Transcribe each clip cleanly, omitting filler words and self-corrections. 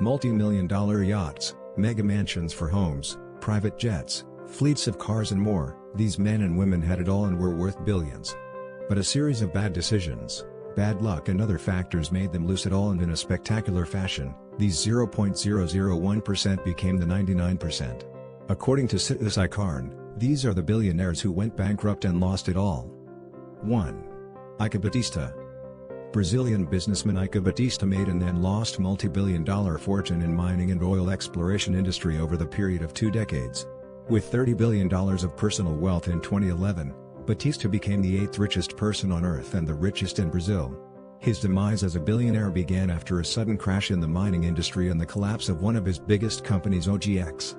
Multi-million-dollar yachts, mega mansions for homes, private jets, fleets of cars and more. These men and women had it all and were worth billions. But a series of bad decisions, bad luck and other factors made them lose it all, and in a spectacular fashion, these 0.001% became the 99%. According to Citizen Icarn, these are the billionaires who went bankrupt and lost it all. 1. Eike Batista. Brazilian businessman Eike Batista made and then lost multi-billion-dollar fortune in mining and oil exploration industry over the period of 2 decades. With $30 billion of personal wealth in 2011, Batista became the 8th richest person on earth and the richest in Brazil. His demise as a billionaire began after a sudden crash in the mining industry and the collapse of one of his biggest companies, OGX.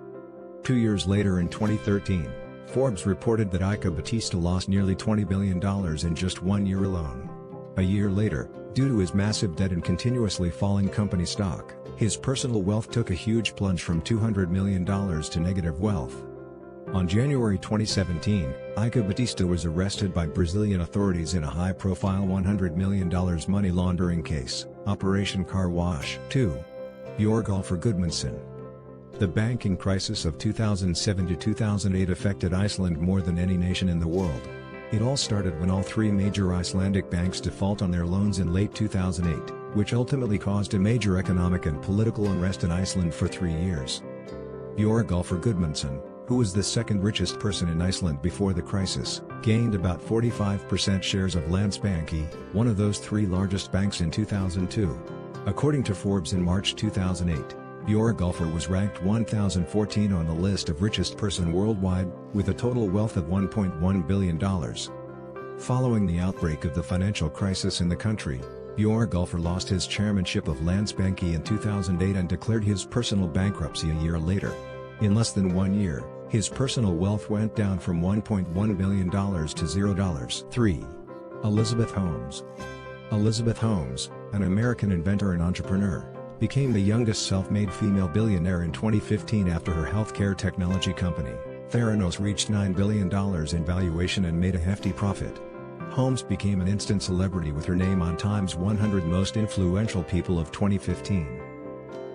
2 years later, in 2013, Forbes reported that Eike Batista lost nearly $20 billion in just 1 year alone. A year later, due to his massive debt and continuously falling company stock, his personal wealth took a huge plunge from $200 million to negative wealth. On January 2017, Eike Batista was arrested by Brazilian authorities in a high-profile $100 million money laundering case, Operation Car Wash. 2. Björgólfur Gudmundsson. The banking crisis of 2007 to 2008 affected Iceland more than any nation in the world. It all started when all 3 major Icelandic banks defaulted on their loans in late 2008, which ultimately caused a major economic and political unrest in Iceland for 3 years. Björgólfur Gudmundsson, who was the second richest person in Iceland before the crisis, gained about 45% shares of Landsbanki, one of those 3 largest banks, in 2002. According to Forbes in March 2008, Björgólfur was ranked 1014 on the list of richest person worldwide, with a total wealth of $1.1 billion. Following the outbreak of the financial crisis in the country, Björgólfur lost his chairmanship of Landsbanki in 2008 and declared his personal bankruptcy a year later. In less than 1 year, his personal wealth went down from $1.1 billion to $0. 3. Elizabeth Holmes. Elizabeth Holmes, an American inventor and entrepreneur, became the youngest self-made female billionaire in 2015 after her healthcare technology company, Theranos, reached $9 billion in valuation and made a hefty profit. Holmes became an instant celebrity with her name on Time's 100 Most Influential People of 2015.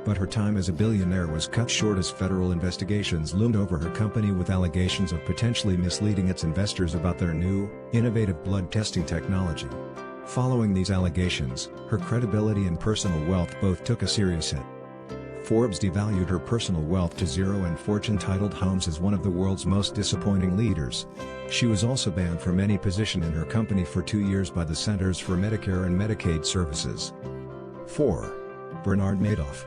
But her time as a billionaire was cut short as federal investigations loomed over her company with allegations of potentially misleading its investors about their new, innovative blood testing technology. Following these allegations, her credibility and personal wealth both took a serious hit. Forbes devalued her personal wealth to zero and Fortune titled Holmes as one of the world's most disappointing leaders. She was also banned from any position in her company for 2 years by the Centers for Medicare and Medicaid Services. 4. Bernard Madoff.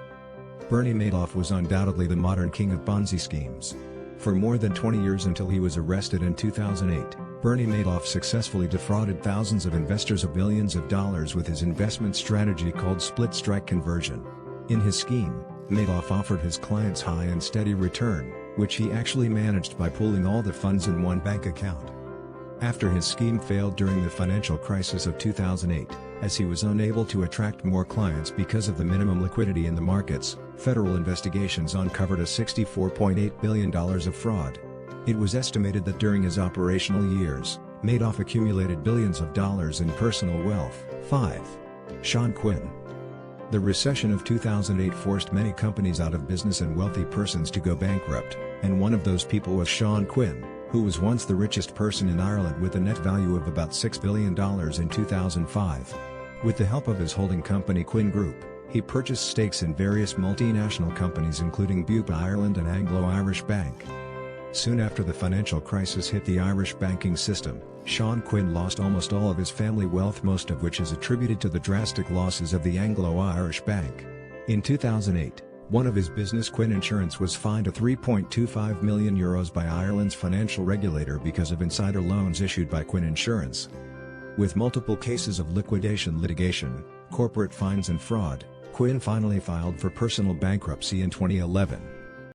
Bernie Madoff was undoubtedly the modern king of Ponzi schemes. For more than 20 years until he was arrested in 2008, Bernie Madoff successfully defrauded thousands of investors of billions of dollars with his investment strategy called split strike conversion. In his scheme, Madoff offered his clients high and steady return, which he actually managed by pooling all the funds in one bank account. After his scheme failed during the financial crisis of 2008, as he was unable to attract more clients because of the minimum liquidity in the markets, federal investigations uncovered a $64.8 billion of fraud. It was estimated that during his operational years, Madoff accumulated billions of dollars in personal wealth. 5. Shaun Quinton. The recession of 2008 forced many companies out of business and wealthy persons to go bankrupt, and one of those people was Shaun Quinton, who was once the richest person in Ireland with a net value of about $6 billion in 2005. With the help of his holding company Quinn Group, he purchased stakes in various multinational companies including Bupa Ireland and Anglo-Irish Bank. Soon after the financial crisis hit the Irish banking system, Shaun Quinton lost almost all of his family wealth, most of which is attributed to the drastic losses of the Anglo-Irish Bank. In 2008, one of his business, Quinn Insurance, was fined €3.25 million by Ireland's financial regulator because of insider loans issued by Quinn Insurance. With multiple cases of liquidation litigation, corporate fines and fraud, Quinn finally filed for personal bankruptcy in 2011.